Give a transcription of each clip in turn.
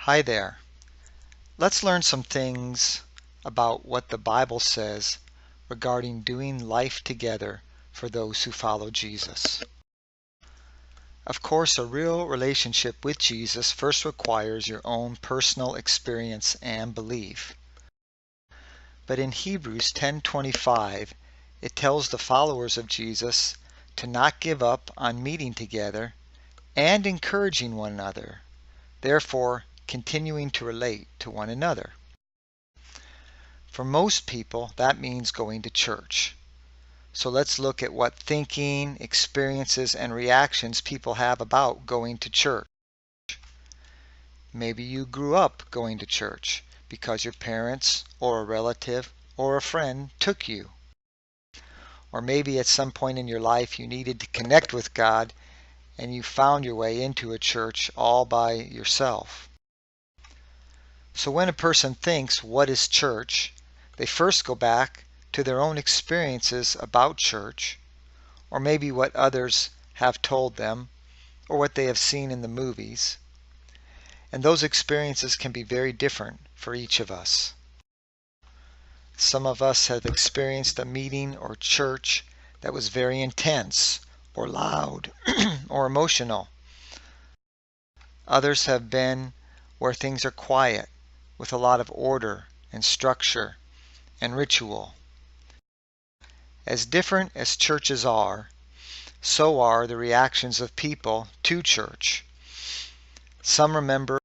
Hi there. Let's learn some things about what the Bible says regarding doing life together for those who follow Jesus. Of course, a real relationship with Jesus first requires your own personal experience and belief. But in Hebrews 10:25, it tells the followers of Jesus to not give up on meeting together and encouraging one another, therefore continuing to relate to one another. For most people, that means going to church. So let's look at what thinking, experiences, and reactions people have about going to church. Maybe you grew up going to church because your parents or a relative or a friend took you. Or maybe at some point in your life you needed to connect with God and you found your way into a church all by yourself. So when a person thinks, what is church? They first go back to their own experiences about church, or maybe what others have told them, or what they have seen in the movies. And those experiences can be very different for each of us. Some of us have experienced a meeting or church that was very intense, or loud, or emotional. Others have been where things are quiet, with a lot of order and structure and ritual. As different as churches are, so are the reactions of people to church. Some remember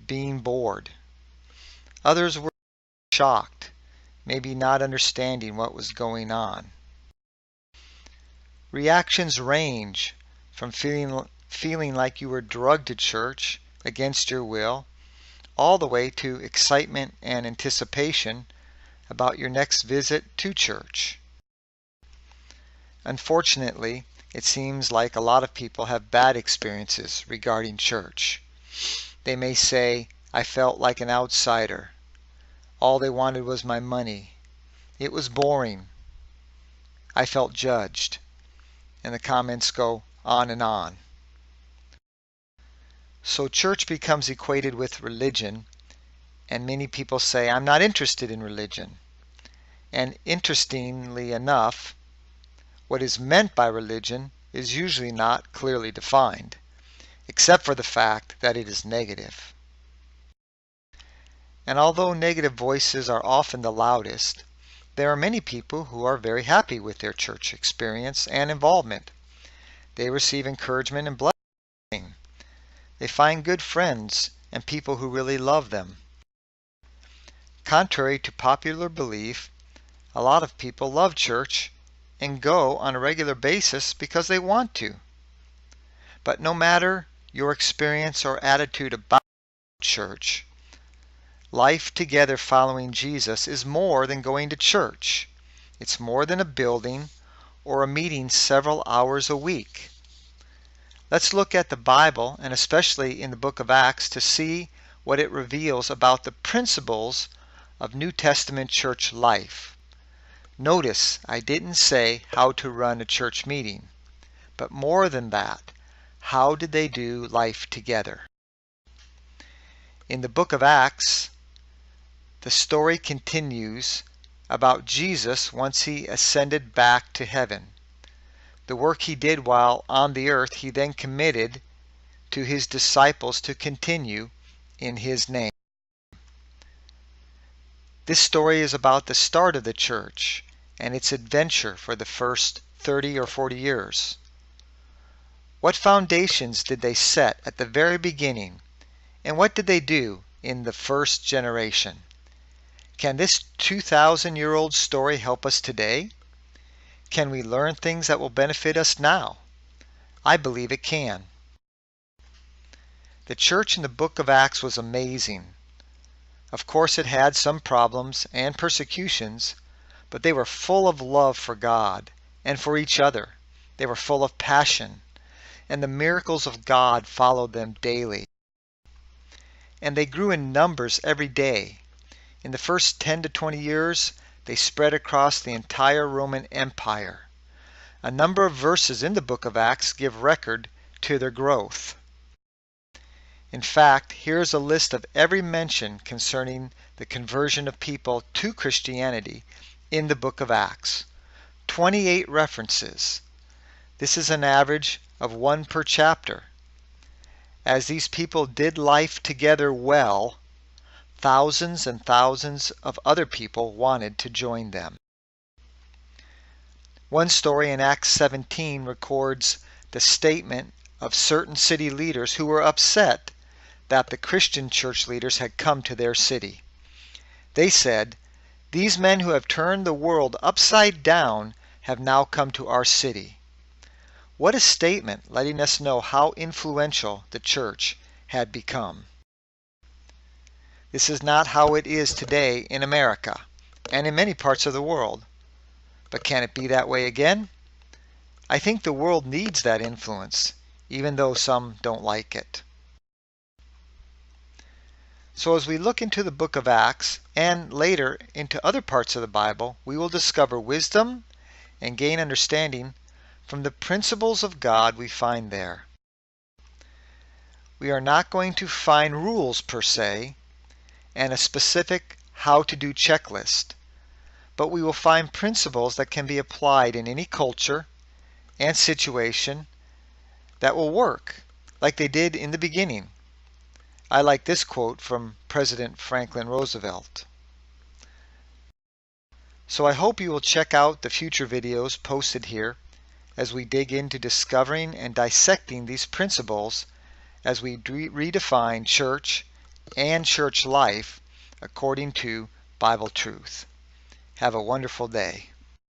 being bored. Others were shocked, maybe not understanding what was going on. Reactions range from feeling like you were drugged to church against your will, all the way to excitement and anticipation about your next visit to church. Unfortunately, it seems like a lot of people have bad experiences regarding church. They may say, I felt like an outsider. All they wanted was my money. It was boring. I felt judged. And the comments go on and on. So church becomes equated with religion, and many people say, I'm not interested in religion. And interestingly enough, what is meant by religion is usually not clearly defined, except for the fact that it is negative. And although negative voices are often the loudest, there are many people who are very happy with their church experience and involvement. They receive encouragement and blessing. They find good friends and people who really love them. Contrary to popular belief, a lot of people love church and go on a regular basis because they want to. But no matter your experience or attitude about church, life together following Jesus is more than going to church. It's more than a building or a meeting several hours a week. Let's look at the Bible, and especially in the book of Acts, to see what it reveals about the principles of New Testament church life. Notice I didn't say how to run a church meeting, but more than that, how did they do life together? In the book of Acts, the story continues about Jesus once he ascended back to heaven. The work he did while on the earth, he then committed to his disciples to continue in his name. This story is about the start of the church and its adventure for the first 30 or 40 years. What foundations did they set at the very beginning, and what did they do in the first generation? Can this 2,000-year-old story help us today? Can we learn things that will benefit us now? I believe it can. The church in the book of Acts was amazing. Of course, it had some problems and persecutions, but they were full of love for God and for each other. They were full of passion, and the miracles of God followed them daily. And they grew in numbers every day. In the first 10 to 20 years, they spread across the entire Roman Empire. A number of verses in the book of Acts give record to their growth. In fact, here's a list of every mention concerning the conversion of people to Christianity in the book of Acts. 28 references. This is an average of one per chapter. As these people did life together well, thousands and thousands of other people wanted to join them. One story in Acts 17 records the statement of certain city leaders who were upset that the Christian church leaders had come to their city. They said, "These men who have turned the world upside down have now come to our city." What a statement, letting us know how influential the church had become. This is not how it is today in America and in many parts of the world. But can it be that way again? I think the world needs that influence, even though some don't like it. So as we look into the book of Acts and later into other parts of the Bible, we will discover wisdom and gain understanding from the principles of God we find there. We are not going to find rules per se and a specific how-to-do checklist, but we will find principles that can be applied in any culture and situation that will work, like they did in the beginning. I like this quote from President Franklin Roosevelt. So I hope you will check out the future videos posted here as we dig into discovering and dissecting these principles as we redefine church and church life according to Bible truth. Have a wonderful day.